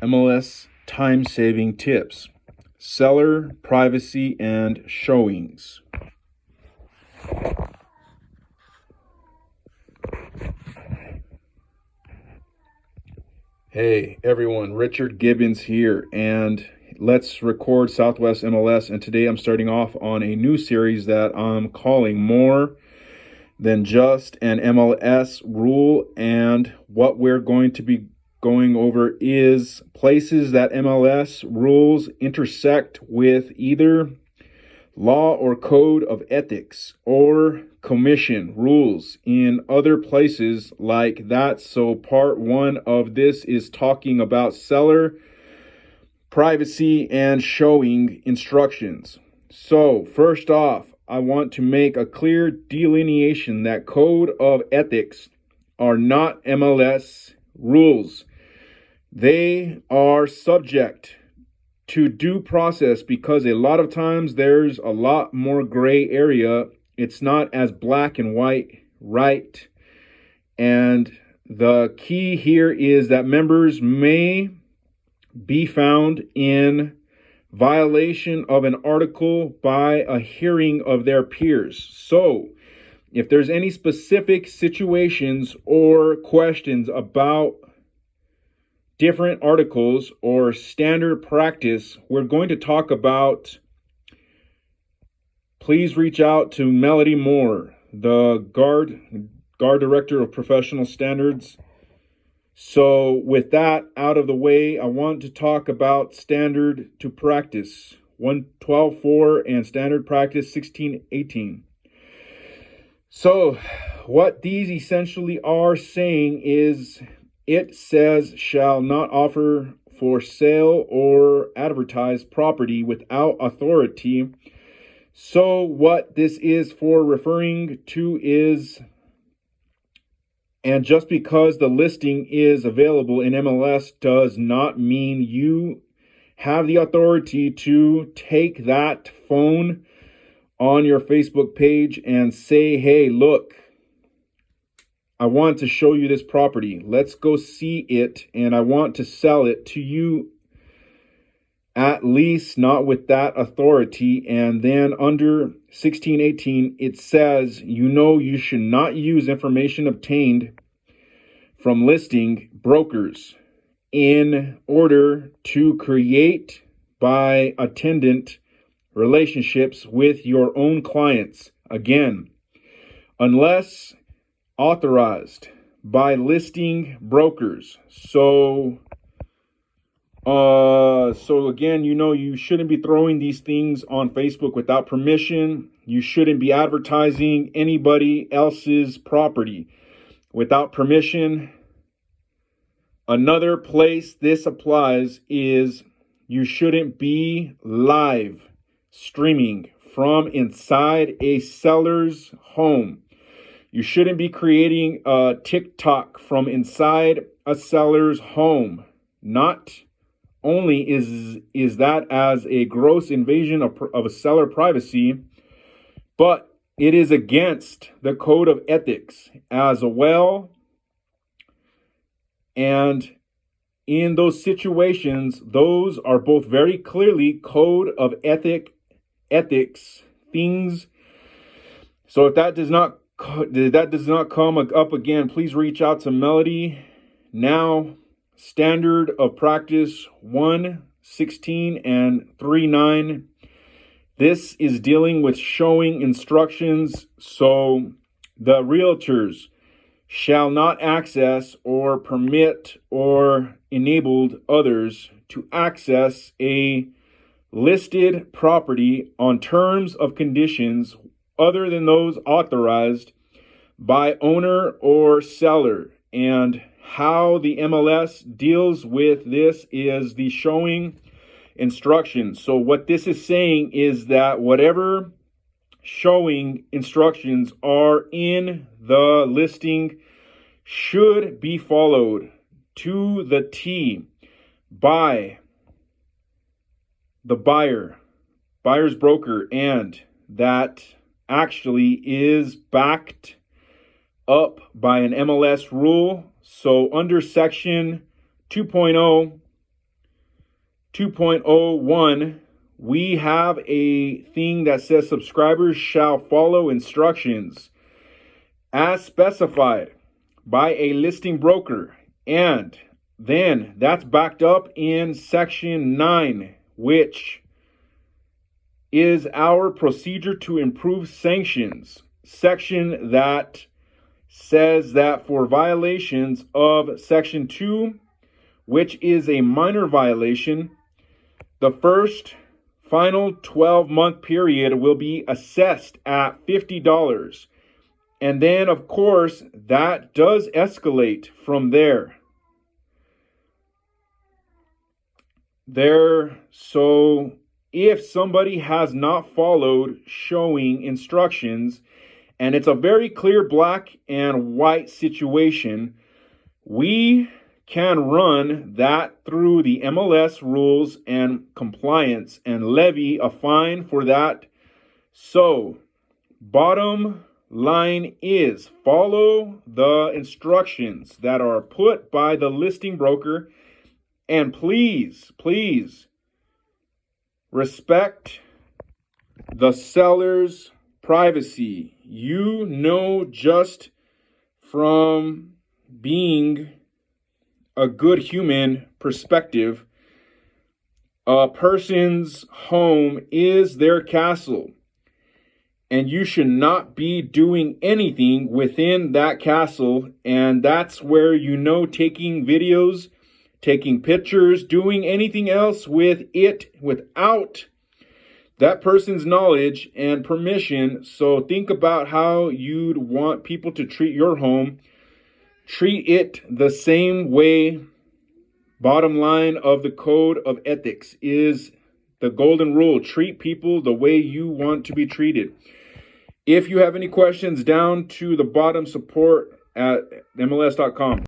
MLS time-saving tips, seller privacy and showings. Hey everyone, Richard Gibbons here, and let's record Southwest MLS. And today I'm starting off on a new series that I'm calling More Than Just an MLS Rule. And what we're going to be going over is places that MLS rules intersect with either law or code of ethics or commission rules in other places like that. So part one of this is talking about seller privacy and showing instructions. So first off, I want to make a clear delineation that code of ethics are not MLS rules. They are subject to due process because a lot of times there's a lot more gray area. It's not as black and white, right? And the key here is that members may be found in violation of an article by a hearing of their peers. So if there's any specific situations or questions about different articles or standard practice we're going to talk about, please reach out to Melody Moore, the guard director of professional standards. So with that out of the way, I want to talk about standard to practice 112.4 and standard practice 16.18. So what these essentially are saying is, it says shall not offer for sale or advertise property without authority. So what this is for referring to is, and just because the listing is available in MLS does not mean you have the authority to take that phone on your Facebook page and say, hey, look, I want to show you this property. Let's go see it, and I want to sell it to you, at least not with that authority. And then under 16.18, it says, you should not use information obtained from listing brokers in order to create by attendant relationships with your own clients. Again, unless authorized by listing brokers. So again, you shouldn't be throwing these things on Facebook without permission. You shouldn't be advertising anybody else's property without permission. Another place this applies is you shouldn't be live streaming from inside a seller's home. You shouldn't be creating a TikTok from inside a seller's home. Not only is that as a gross invasion of a seller privacy, but it is against the code of ethics as well. And in those situations, those are both very clearly code of ethics things. So if that does not come up again, please reach out to Melody. Now, standard of practice 1:16 and 3:9. This is dealing with showing instructions. So the realtors shall not access or permit or enabled others to access a listed property on terms of conditions other than those authorized by owner or seller. And how the MLS deals with this is the showing instructions. So what this is saying is that whatever showing instructions are in the listing should be followed to the T by the buyer's broker, and that actually is backed up by an MLS rule. So under section 2.0 2.01, we have a thing that says subscribers shall follow instructions as specified by a listing broker. And then that's backed up in section 9, which is our procedure to improve sanctions section that says that for violations of section 2, which is a minor violation, the first final 12-month period will be assessed at $50. And then, of course, that does escalate from there. So if somebody has not followed showing instructions, and it's a very clear black and white situation, we can run that through the MLS rules and compliance and levy a fine for that. So, bottom line is follow the instructions that are put by the listing broker, and please respect the seller's privacy. You know, just from being a good human perspective, a person's home is their castle, and you should not be doing anything within that castle. And that's where, you know, taking videos, taking pictures, doing anything else with it without that person's knowledge and permission. So think about how you'd want people to treat your home. Treat it the same way. Bottom line of the code of ethics is the golden rule. Treat people the way you want to be treated. If you have any questions, down to the bottom, support at MLS.com.